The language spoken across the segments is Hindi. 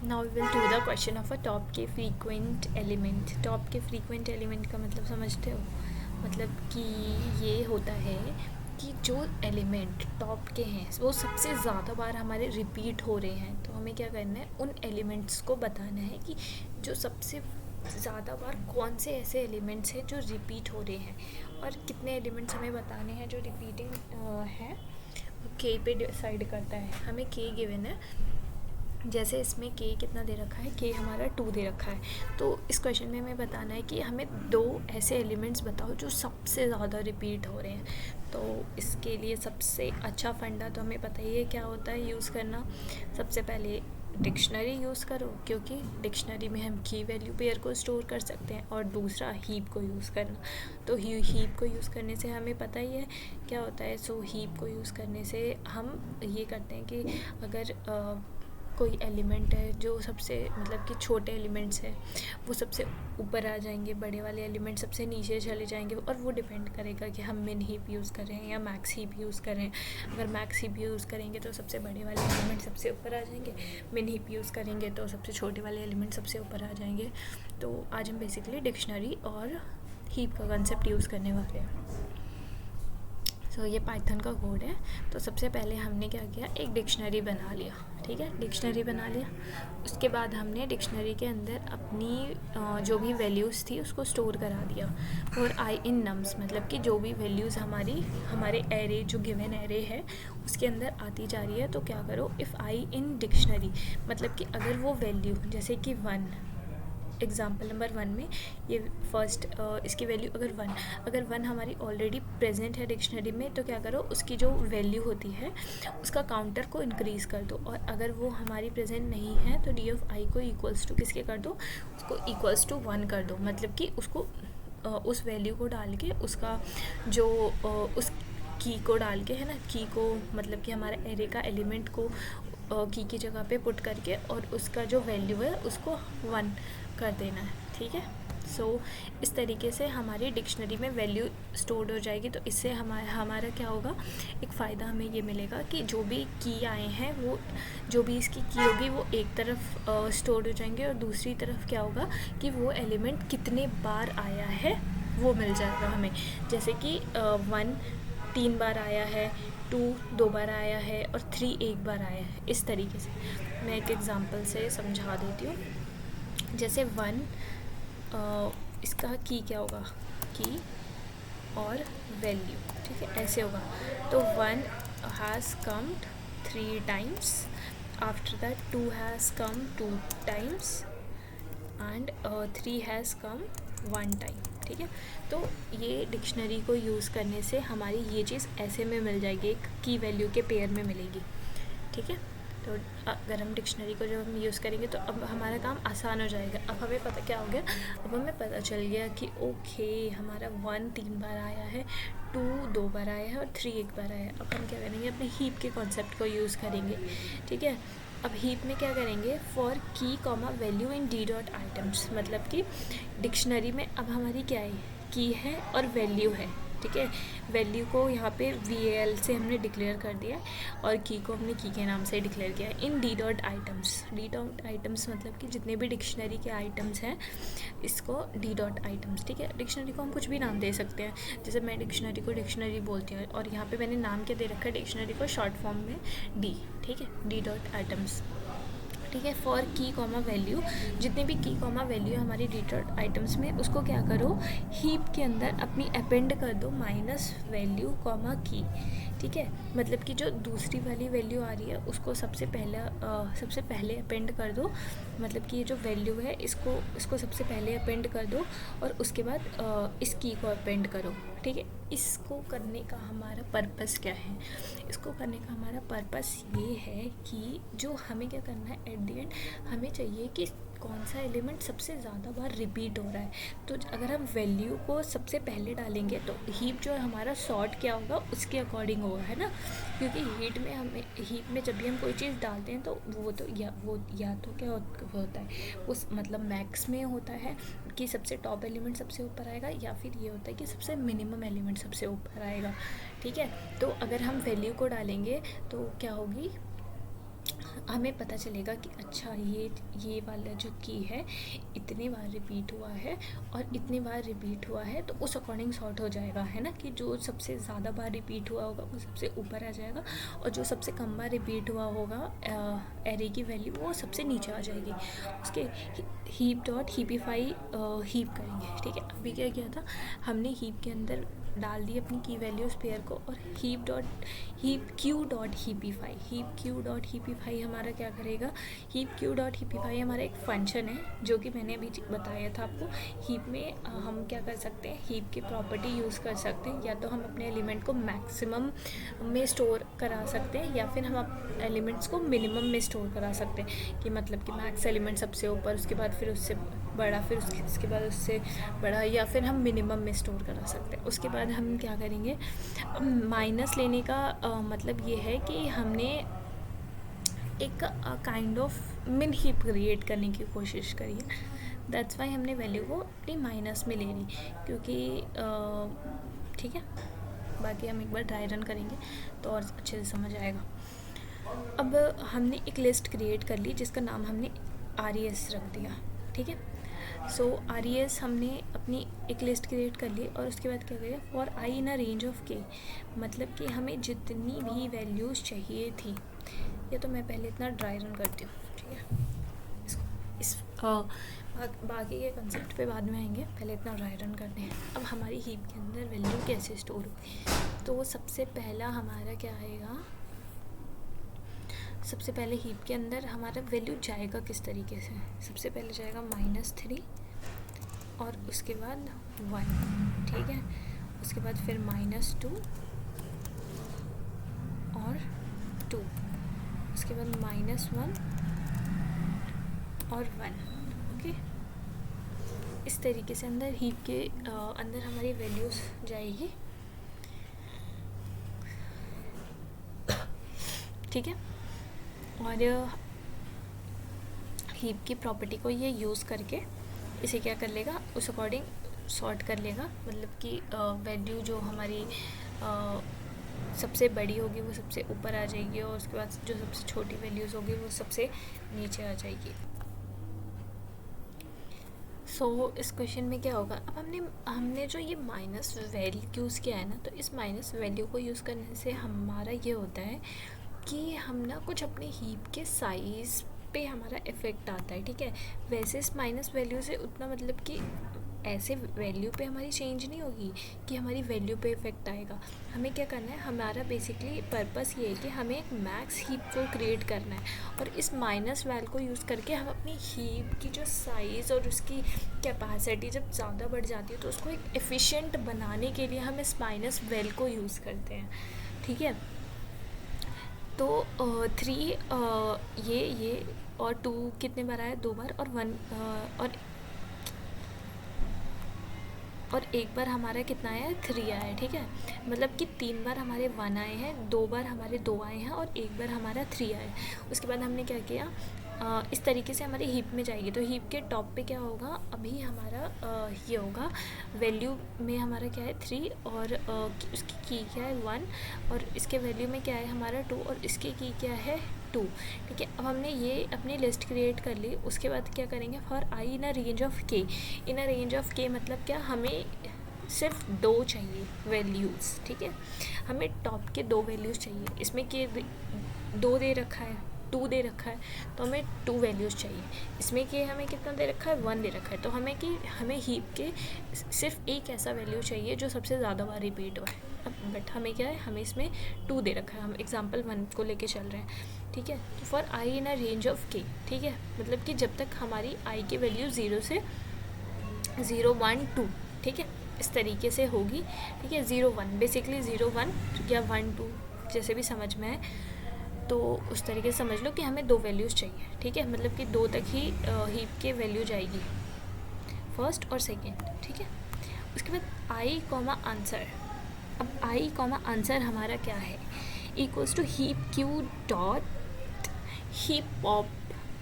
Now we will do the question of a top K frequent element. Top K frequent element का मतलब समझते हो? मतलब कि ये होता है कि जो एलिमेंट टॉप के हैं वो सबसे ज़्यादा बार हमारे रिपीट हो रहे हैं, तो हमें क्या करना है, उन एलिमेंट्स को बताना है कि जो सबसे ज़्यादा बार कौन से ऐसे एलिमेंट्स हैं जो रिपीट हो रहे हैं, और कितने एलिमेंट्स हमें बताने हैं जो रिपीटिंग है। के पे डिसाइड करता है, हमें के गिवन है। जैसे इसमें के कितना दे रखा है, के हमारा 2 दे रखा है, तो इस क्वेश्चन में हमें बताना है कि हमें 2 ऐसे एलिमेंट्स बताओ जो सबसे ज़्यादा रिपीट हो रहे हैं। तो इसके लिए सबसे अच्छा फंडा तो हमें पता ही है क्या होता है यूज़ करना। सबसे पहले डिक्शनरी यूज़ करो, क्योंकि डिक्शनरी में हम की वैल्यू पेयर को स्टोर कर सकते हैं, और दूसरा हीप को यूज़ करना। तो हीप को यूज़ करने से हमें पता ही है क्या होता है। सो हीप को यूज़ करने से हम ये करते हैं कि अगर कोई एलिमेंट है जो सबसे मतलब कि छोटे एलिमेंट्स हैं वो सबसे ऊपर आ जाएंगे, बड़े वाले एलिमेंट सबसे नीचे चले जाएंगे, और वो डिपेंड करेगा कि हम मिन हीप यूज़ करें या मैक्स हीप यूज़ करें। अगर मैक्स हीप यूज़ करेंगे तो सबसे बड़े वाले एलिमेंट सबसे ऊपर आ जाएंगे, मिन हीप यूज़ करेंगे तो सबसे छोटे वाले एलिमेंट सबसे ऊपर आ जाएंगे। तो आज हम बेसिकली डिक्शनरी और हीप का कंसेप्ट यूज़ करने वाले हैं। सो ये पाइथन का कोड है। तो सबसे पहले हमने क्या किया, एक डिक्शनरी बना लिया। ठीक है, डिक्शनरी बना लिया। उसके बाद हमने डिक्शनरी के अंदर अपनी जो भी वैल्यूज़ थी उसको स्टोर करा दिया। और आई इन नम्स, मतलब कि जो भी वैल्यूज़ हमारे एरे जो गिवन एरे है उसके अंदर आती जा रही है, तो क्या करो, इफ़ आई इन डिक्शनरी, मतलब कि अगर वो वैल्यू जैसे कि 1, एग्जाम्पल नंबर 1 में ये फर्स्ट इसकी वैल्यू अगर 1 हमारी ऑलरेडी प्रेजेंट है डिक्शनरी में, तो क्या करो, उसकी जो वैल्यू होती है उसका काउंटर को इंक्रीज़ कर दो। और अगर वो हमारी प्रेजेंट नहीं है तो डी ऑफ आई को इक्वल्स टू किसके कर दो, उसको इक्वल्स टू 1 कर दो। मतलब कि उसको उस वैल्यू को डाल के उसका जो उस की को डाल के, है ना, की को मतलब कि हमारे एरे का एलिमेंट को की जगह पे पुट करके और उसका जो वैल्यू है उसको 1 कर देना है। ठीक है, सो इस तरीके से हमारी डिक्शनरी में वैल्यू स्टोर्ड हो जाएगी। तो इससे हमारा क्या होगा, एक फ़ायदा हमें ये मिलेगा कि जो भी की आए हैं वो, जो भी इसकी की होगी वो एक तरफ स्टोर्ड हो जाएंगे, और दूसरी तरफ क्या होगा कि वो एलिमेंट कितने बार आया है वो मिल जाएगा हमें। जैसे कि 1 3 बार आया है, 2 2 बार आया है, और 3 1 बार आया है। इस तरीके से मैं एक एग्जांपल से समझा देती हूँ। जैसे 1 इसका की क्या होगा, की और वैल्यू, ठीक है, ऐसे होगा। तो 1 has come 3 times, after that 2 has come 2 times, and 3 has come 1 time. ठीक है, तो ये डिक्शनरी को यूज़ करने से हमारी ये चीज़ ऐसे में मिल जाएगी, एक की वैल्यू के पेयर में मिलेगी। ठीक है, तो अगर हम डिक्शनरी को जब हम यूज़ करेंगे तो अब हमारा काम आसान हो जाएगा। अब हमें पता क्या हो गया, अब हमें पता चल गया कि ओके हमारा 1 3 बार आया है, 2 2 बार आया है, और 3 1 बार आया है। अब हम क्या करेंगे, अपने हीप के कॉन्सेप्ट को यूज़ करेंगे। ठीक है, अब हीप में क्या करेंगे, फॉर की comma value in D dot items, मतलब कि डिक्शनरी में अब हमारी क्या है, की है और वैल्यू है। ठीक है, वैल्यू को यहाँ पे VAL से हमने डिक्लेयर कर दिया है, और की को हमने की के नाम से डिक्लेयर किया है। इन D dot items, D dot items मतलब कि जितने भी डिक्शनरी के आइटम्स हैं इसको डी डॉट आइटम्स। ठीक है, डिक्शनरी को हम कुछ भी नाम दे सकते हैं, जैसे मैं डिक्शनरी को डिक्शनरी बोलती हूँ, और यहाँ पे मैंने नाम क्या दे रखा है डिक्शनरी को, शॉर्ट फॉर्म में डी। ठीक है, डी डॉट आइटम्स। ठीक है, फॉर की कॉमा वैल्यू, जितने भी की कॉमा वैल्यू हमारी डी डॉट आइटम्स में, उसको क्या करो, हीप के अंदर अपनी अपेंड कर दो माइनस वैल्यू कॉमा की। ठीक है, मतलब कि जो दूसरी वाली वैल्यू आ रही है उसको सबसे पहले अपेंड कर दो, मतलब कि ये जो वैल्यू है इसको सबसे पहले अपेंड कर दो, और उसके बाद इस की को अपेंड करो। ठीक है, इसको करने का हमारा पर्पस क्या है, इसको करने का हमारा पर्पस ये है कि जो हमें क्या करना है, एट द एंड हमें चाहिए कि कौन सा एलिमेंट सबसे ज़्यादा बार रिपीट हो रहा है। तो अगर हम वैल्यू को सबसे पहले डालेंगे तो हीप जो है हमारा सॉर्ट क्या होगा उसके अकॉर्डिंग होगा, है ना, क्योंकि हीप में जब भी हम कोई चीज़ डालते हैं तो वो या तो क्या होता है, उस मतलब मैक्स में होता है कि सबसे टॉप एलिमेंट सबसे ऊपर आएगा, या फिर ये होता है कि सबसे मिनिमम एलिमेंट सबसे ऊपर आएगा। ठीक है, तो अगर हम वैल्यू को डालेंगे तो क्या होगी, हमें पता चलेगा कि अच्छा ये वाला जो की है इतने बार रिपीट हुआ है और इतने बार रिपीट हुआ है, तो उस अकॉर्डिंग सॉर्ट हो जाएगा, है ना, कि जो सबसे ज़्यादा बार रिपीट हुआ होगा वो सबसे ऊपर आ जाएगा और जो सबसे कम बार रिपीट हुआ होगा एरे की वैल्यू वो सबसे नीचे आ जाएगी। उसके हीप डॉट हीपीफाई हीप करेंगे, ठीक है। अभी क्या किया था, हमने हीप के अंदर डाल दी अपनी की वैल्यूज़ पेयर को और हीप क्यू डॉट हीपीफाई हमारा क्या करेगा, हीप क्यू डॉट हीपीफाई हमारा एक फंक्शन है जो कि मैंने अभी बताया था आपको। हीप में हम क्या कर सकते हैं, हीप की प्रॉपर्टी यूज़ कर सकते हैं, या तो हम अपने एलिमेंट को मैक्सिमम में स्टोर करा सकते हैं या फिर हम एलिमेंट्स को मिनिमम में स्टोर करा सकते हैं, कि मतलब कि मैक्स एलिमेंट सबसे ऊपर, उसके बाद फिर उससे बड़ा, फिर उसके बाद उससे बड़ा, या फिर हम मिनिमम में स्टोर करा सकते हैं। उसके बाद हम क्या करेंगे, माइनस लेने का मतलब ये है कि हमने एक काइंड ऑफ मिन हीप क्रिएट करने की कोशिश करी है। दैट्स वाई हमने वैल्यू को अपनी माइनस में ले ली, क्योंकि ठीक है। बाकी हम एक बार ड्राई रन करेंगे तो और अच्छे से समझ आएगा। अब हमने एक लिस्ट क्रिएट कर ली जिसका नाम हमने RES रख दिया, ठीक है। सो RES हमने अपनी एक लिस्ट क्रिएट कर ली और उसके बाद क्या करें, for I in a range of के, मतलब कि हमें जितनी भी वैल्यूज़ चाहिए थी, या तो मैं पहले इतना ड्राई रन करती हूँ, ठीक है। बाकी के कंसेप्ट पे बाद में आएंगे, पहले इतना ड्राई रन करते हैं। अब हमारी हीप के अंदर वैल्यू कैसे स्टोर होगी, तो सबसे पहला हमारा क्या आएगा, सबसे पहले हीप के अंदर हमारा वैल्यू जाएगा किस तरीके से, सबसे पहले जाएगा -3 और उसके बाद 1, ठीक है। उसके बाद फिर -2 और 2, उसके बाद -1 और 1, ओके। इस तरीके से अंदर हीप के अंदर हमारी वैल्यूज़ जाएगी, ठीक है। और हीप की प्रॉपर्टी को ये यूज़ करके इसे क्या कर लेगा, उस अकॉर्डिंग सॉर्ट कर लेगा, मतलब कि वैल्यू जो हमारी सबसे बड़ी होगी वो सबसे ऊपर आ जाएगी और उसके बाद जो सबसे छोटी वैल्यूज़ होगी वो सबसे नीचे आ जाएगी। सो इस क्वेश्चन में क्या होगा, अब हमने जो ये माइनस वैल्यू यूज़ किया है ना, तो इस माइनस वैल्यू को यूज़ करने से हमारा ये होता है कि हम ना कुछ अपने हीप के साइज़ पे हमारा इफ़ेक्ट आता है, ठीक है। वैसे इस माइनस वैल्यू से उतना मतलब कि ऐसे वैल्यू पे हमारी चेंज नहीं होगी कि हमारी वैल्यू पे इफ़ेक्ट आएगा। हमें क्या करना है, हमारा बेसिकली पर्पस ये है कि हमें एक मैक्स हीप को क्रिएट करना है और इस माइनस वैल्यू को यूज़ करके हम अपनी हीप की जो साइज़ और उसकी कैपेसिटी जब ज़्यादा बढ़ जाती है तो उसको एक एफिशिएंट बनाने के लिए हम इस माइनस वैल्यू को यूज़ करते हैं, ठीक है। तो 3 ये और 2 कितने बार आया, 2 बार, और 1 और एक बार हमारा कितना आया है, 3 आया है, ठीक है। मतलब कि 3 बार हमारे 1 आए हैं, 2 बार हमारे 2 आए हैं और एक बार हमारा 3 आया है। उसके बाद हमने क्या किया, इस तरीके से हमारी हीप में जाएगी, तो हीप के टॉप पे क्या होगा, अभी हमारा ये होगा, वैल्यू में हमारा क्या है 3 और उसकी की क्या है 1 और इसके वैल्यू में क्या है हमारा 2 और इसकी की क्या है 2, ठीक है। अब हमने ये अपनी लिस्ट क्रिएट कर ली। उसके बाद क्या करेंगे, for I in a range of के, इन अ रेंज ऑफ के मतलब क्या, हमें सिर्फ 2 चाहिए वैल्यूज़, ठीक है। हमें टॉप के 2 वैल्यूज़ चाहिए, इसमें के 2 दे रखा है, 2 दे रखा है, तो हमें 2 वैल्यूज़ चाहिए। इसमें कि हमें कितना दे रखा है, 1 दे रखा है, तो हमें हीप के सिर्फ एक ऐसा वैल्यू चाहिए जो सबसे ज़्यादा बार रिपीट हुआ है। अब बट हमें क्या है, हमें इसमें 2 दे रखा है, हम एग्जांपल 1 को लेके चल रहे हैं, ठीक है। तो for I in a range of के, ठीक है, मतलब कि जब तक हमारी आई की वैल्यू 0 से 0, 1, 2, ठीक है, इस तरीके से होगी, ठीक है। 0, 1 बेसिकली 0, 1 या 1, 2 जैसे भी समझ में आए, तो उस तरीके से समझ लो कि हमें 2 वैल्यूज़ चाहिए, ठीक है। मतलब कि 2 तक ही हीप के वैल्यू जाएगी, फर्स्ट और सेकेंड, ठीक है। उसके बाद आई कॉमा आंसर, अब आई कॉमा आंसर हमारा क्या है, equals to heap queue dot heap pop,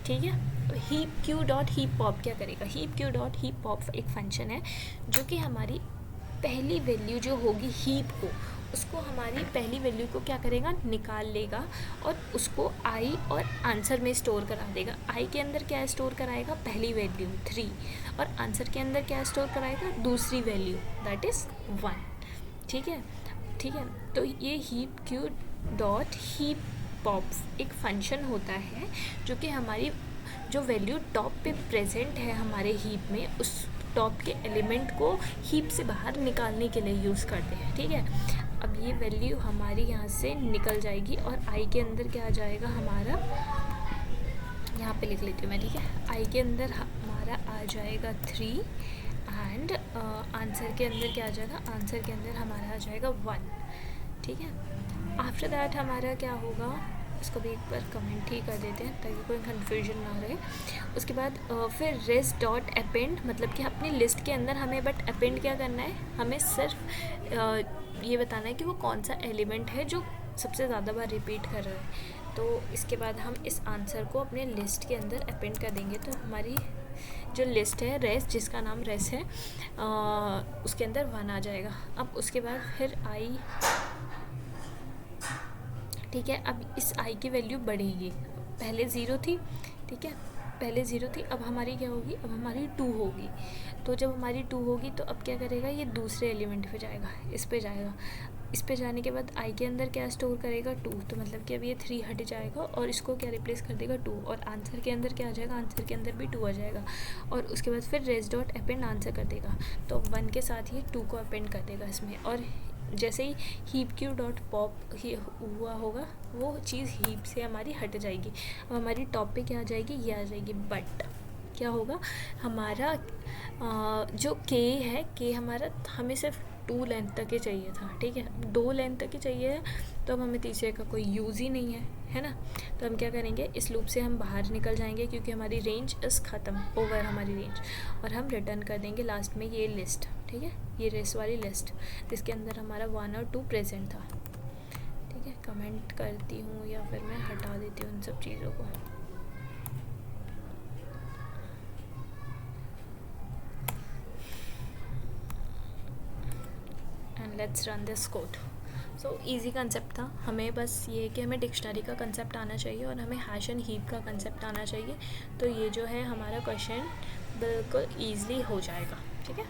ठीक है। Heap queue dot heap pop क्या करेगा, heap queue dot heap pop एक फंक्शन है जो कि हमारी पहली वैल्यू जो होगी हीप को उसको हमारी पहली वैल्यू को क्या करेगा, निकाल लेगा और उसको आई और आंसर में स्टोर करा देगा। आई के अंदर क्या स्टोर कराएगा, पहली वैल्यू 3, और आंसर के अंदर क्या स्टोर कराएगा, दूसरी वैल्यू दैट इज़ 1। ठीक है, ठीक है। तो ये heap queue dot heap pop एक फंक्शन होता है जो कि हमारी जो वैल्यू टॉप पे प्रेजेंट है हमारे हीप में, उस टॉप के एलिमेंट को हीप से बाहर निकालने के लिए यूज़ करते हैं। ठीक है, अब ये वैल्यू हमारी यहाँ से निकल जाएगी और आई के अंदर क्या आ जाएगा हमारा, यहाँ पे लिख लेती हूँ मैं। ठीक है, आई के अंदर हमारा आ जाएगा 3 एंड आंसर के अंदर क्या आ जाएगा, आंसर के अंदर हमारा आ जाएगा 1। ठीक है, आफ्टर दैट हमारा क्या होगा, इसको भी एक बार कमेंट ही कर देते हैं ताकि कोई कन्फ्यूजन ना रहे। उसके बाद फिर रेस्ट डॉट अपेंड, मतलब कि अपनी लिस्ट के अंदर हमें बट अपेंड क्या करना है, हमें सिर्फ ये बताना है कि वो कौन सा एलिमेंट है जो सबसे ज़्यादा बार रिपीट कर रहा है। तो इसके बाद हम इस आंसर को अपने लिस्ट के अंदर अपेंड कर देंगे। तो हमारी जो लिस्ट है रेस, जिसका नाम रेस है, उसके अंदर 1 आ जाएगा। अब उसके बाद फिर आई, ठीक है, अब इस आई की वैल्यू बढ़ेगी, पहले 0 थी। ठीक है, पहले 0 थी, अब हमारी क्या होगी, अब हमारी 2 होगी। तो जब हमारी 2 होगी तो अब क्या करेगा, ये दूसरे एलिमेंट पे जाएगा, इस पे जाएगा। इस पे जाने के बाद आई के अंदर क्या स्टोर करेगा, 2। तो मतलब कि अब ये 3 हट जाएगा और इसको क्या रिप्लेस कर देगा, 2। और आंसर के अंदर क्या आ जाएगा, आंसर के अंदर भी 2 आ जाएगा। और उसके बाद फिर रेस डॉट अपेंड आंसर कर देगा, तो 1 के साथ ही 2 को अपेंड कर देगा इसमें। और जैसे ही हीप क्यू डॉट पॉप हुआ होगा, वो चीज़ हीप से हमारी हट जाएगी। अब हमारी टॉप पे क्या आ जाएगी, ये आ जाएगी। बट क्या होगा, हमारा जो के है, के हमारा हमें सिर्फ 2 लेंथ तक ही चाहिए था। ठीक है, 2 लेंथ तक ही चाहिए है, तो अब हमें तीसरे का कोई यूज़ ही नहीं है ना। तो हम क्या करेंगे, इस लूप से हम बाहर निकल जाएंगे क्योंकि हमारी रेंज इस ख़त्म, ओवर हमारी रेंज, और हम रिटर्न कर देंगे लास्ट में ये लिस्ट। ठीक है, ये रेस वाली लिस्ट जिसके अंदर हमारा 1 और 2 प्रेजेंट था। ठीक है, कमेंट करती हूँ या फिर मैं हटा देती हूँ उन सब चीज़ों को। And let's run this code. So easy concept था, हमें बस ये कि हमें डिक्शनरी का कंसेप्ट आना चाहिए और हमें हैश एंड हीप का कंसेप्ट आना चाहिए। तो ये जो है हमारा क्वेश्चन बिल्कुल ईजिली हो जाएगा। ठीक है।